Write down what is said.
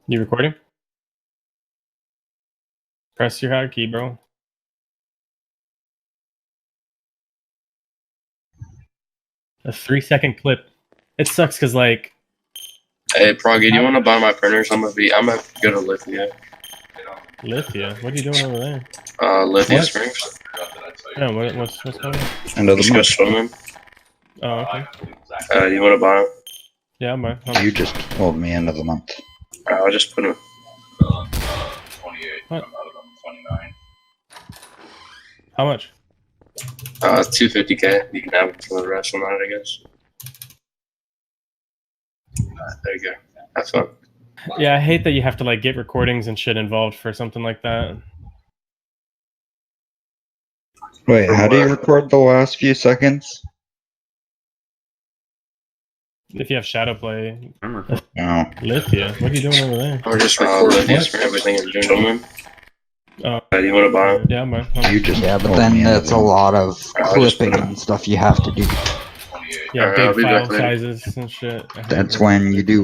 You recording? Press your hotkey, bro. A 3-second clip. It sucks because like. Hey, Proggy, do you want to buy my printers? I'm gonna go to Lithia. Lithia? What are you doing over there? Lithia What? Springs. Yeah, what's going on? End of the Just go month. swimming. Oh, okay. You want to buy them? Yeah, I'm You just told me end of the month. I'll just put them. What? How much? 250K. You can have it for the rest of the night, I guess. There you go. Have fun. Yeah, I hate that you have to like get recordings and shit involved for something like that. Wait, how do you record the last few seconds? If you have shadow play. No. Lithia? What are you doing over there? Or just record Lithia's for everything in June. Oh, Do you want to buy them? yeah, I'm You just Yeah, but told then me end of it's the a month. lot of I'll just clipping put it- and stuff you have to do. yeah, Alright, I'll big be back file later. sizes and shit. I hate That's that. when you do